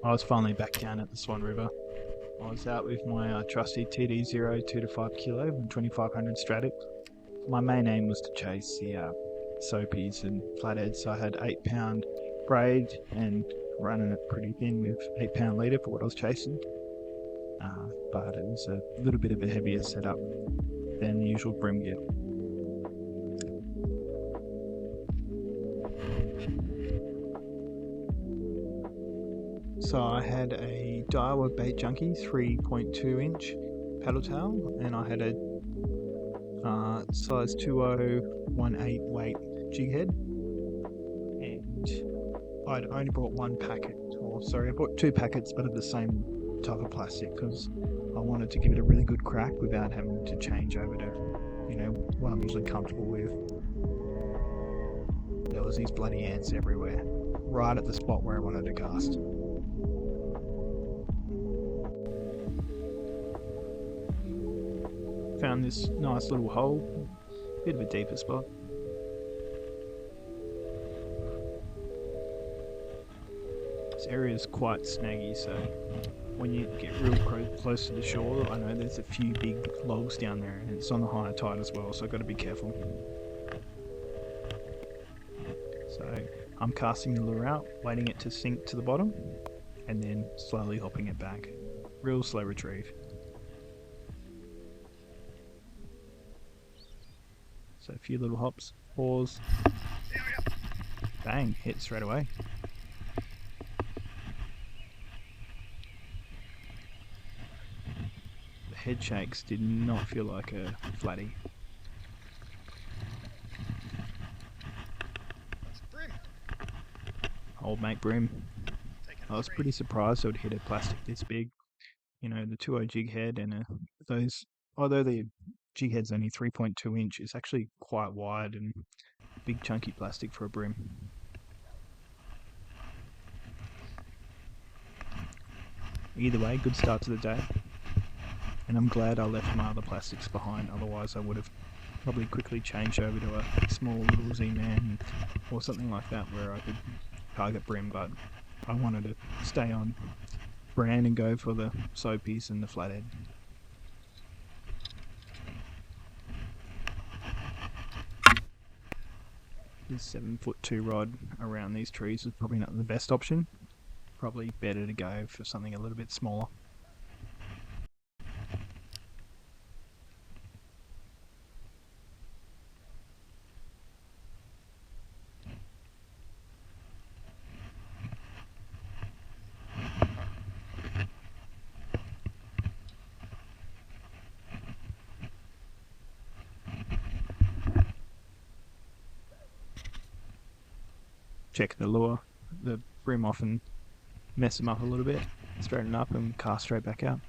I was finally back down at the Swan River. I was out with my trusty TD0 2 to 5 kilo and 2500 Stratic. My main aim was to chase the soapies and flatheads, so I had 8 pound braid and running it pretty thin with 8 pound leader for what I was chasing. But it was a little bit of a heavier setup than the usual brim gear. So I had a Daiwa Bait Junkie 3.2 inch paddle tail, and I had a size 2018 weight jig head, and I'd only brought one packet, or sorry, I bought two packets, but of the same type of plastic because I wanted to give it a really good crack without having to change over to, what I'm usually comfortable with. There was these bloody ants everywhere, right at the spot where I wanted to cast. Found this nice little hole, bit of a deeper spot. This area is quite snaggy, so when you get real close to the shore, I know there's a few big logs down there, and it's on the higher tide as well, so I've got to be careful. So I'm casting the lure out, waiting it to sink to the bottom, and then slowly hopping it back. Real slow retrieve. So a few little hops, pause, bang, hit straight away. The head shakes did not feel like a flatty. Old mate brim. I was pretty surprised I would hit a plastic this big. The 2.0 jig head and those, although the jig head's only 3.2 inch, it's actually quite wide and big chunky plastic for a brim. Either way, good start to the day, and I'm glad I left my other plastics behind, otherwise I would have probably quickly changed over to a small little Z-Man or something like that where I could target brim, but I wanted to stay on brand and go for the soapies and the flathead. This 7'2" rod around these trees is probably not the best option. Probably better to go for something a little bit smaller. Check the lure. The brim often mess them up a little bit. Straighten up and cast straight back out.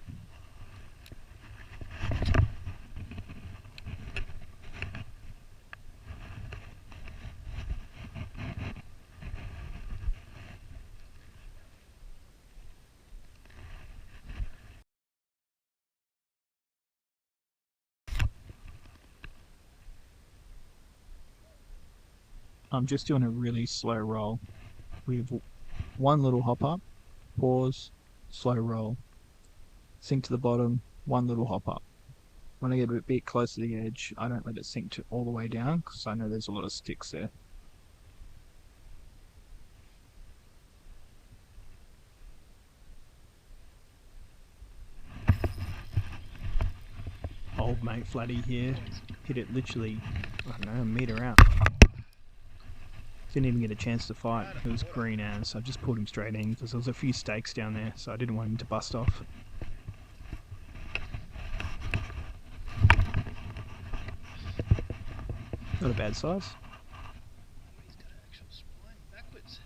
I'm just doing a really slow roll with one little hop up, pause, slow roll, sink to the bottom, one little hop up. When I get a bit close to the edge, I don't let it sink all the way down because I know there's a lot of sticks there. Old mate Flatty here hit it literally, I don't know, a metre out. Didn't even get a chance to fight. It was green as, so I just pulled him straight in because there was a few stakes down there, so I didn't want him to bust off. Not a bad size. He's got an actual spine backwards.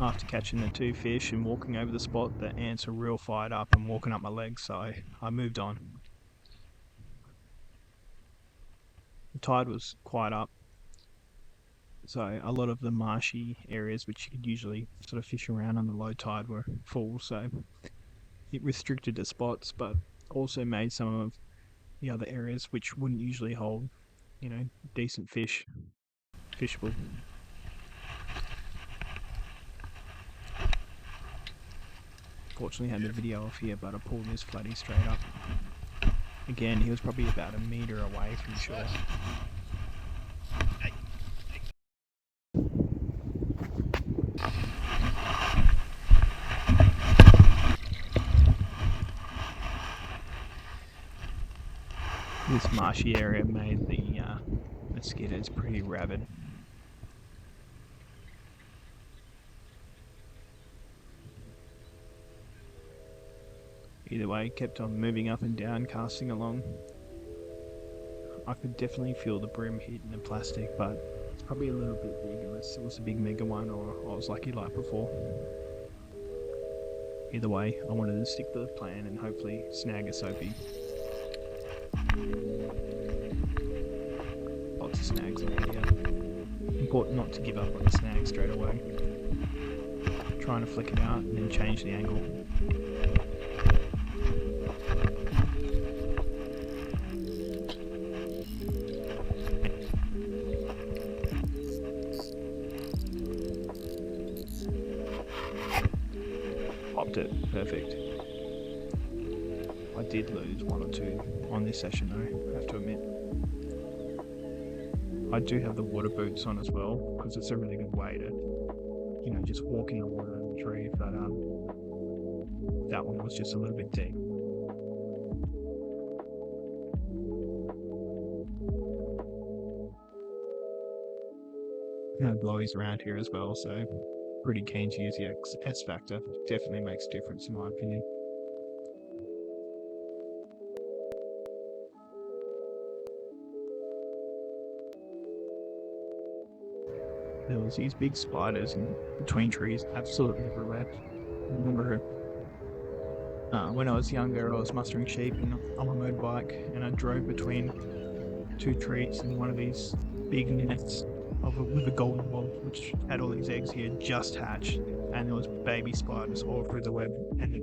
After catching the two fish and walking over the spot, the ants were real fired up and walking up my legs, so I moved on. The tide was quite up, so a lot of the marshy areas which you could usually sort of fish around on the low tide were full, so it restricted the spots, but also made some of the other areas which wouldn't usually hold, decent fishable. Fortunately had the video off here, but I pulled this flatty straight up. Again, he was probably about a metre away from shore. This marshy area made the mosquitoes pretty rabid. Either way, kept on moving up and down, casting along. I could definitely feel the brim hitting the plastic, but it's probably a little bit big unless it was a big mega one or I was lucky like before. Either way, I wanted to stick to the plan and hopefully snag a soapy. Lots of snags on here. Important not to give up on the snag straight away. Trying to flick it out and then change the angle. Popped it, perfect. I did lose one or two on this session though, I have to admit. I do have the water boots on as well, because it's a really good way to, just walk in the water and retrieve, but that one was just a little bit deep. Blowies around here as well, so pretty keen to use the S factor. Definitely makes a difference in my opinion. There was these big spiders in between trees, absolutely everywhere. I remember when I was younger, I was mustering sheep on a motorbike, and I drove between two trees, and one of these big nets with a golden bob, which had all these eggs here, just hatched, and there was baby spiders all through the web, and it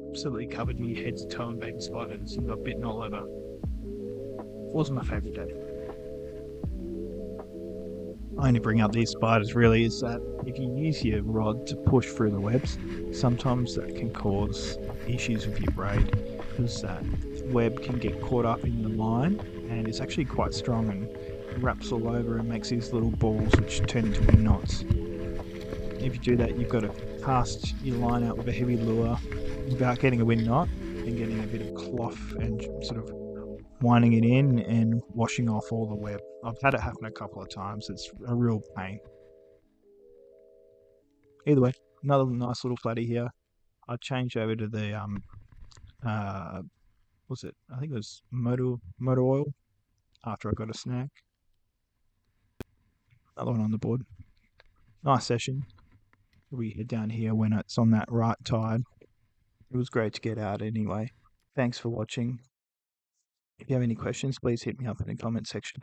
absolutely covered me head to toe in baby spiders and got bitten all over. It wasn't my favourite day. I only bring up these spiders really is that if you use your rod to push through the webs, sometimes that can cause issues with your braid, because that web can get caught up in the line, and it's actually quite strong and wraps all over and makes these little balls which turn into wind knots. If you do that, you've got to cast your line out with a heavy lure without getting a wind knot and getting a bit of cloth and sort of winding it in and washing off all the web. I've had it happen a couple of times. It's a real pain. Either way, another nice little flatty here. I changed over to the was it? I think it was motor oil after I got a snack. Another one on the board. Nice session. We head down here when it's on that right tide. It was great to get out anyway. Thanks for watching. If you have any questions, please hit me up in the comment section.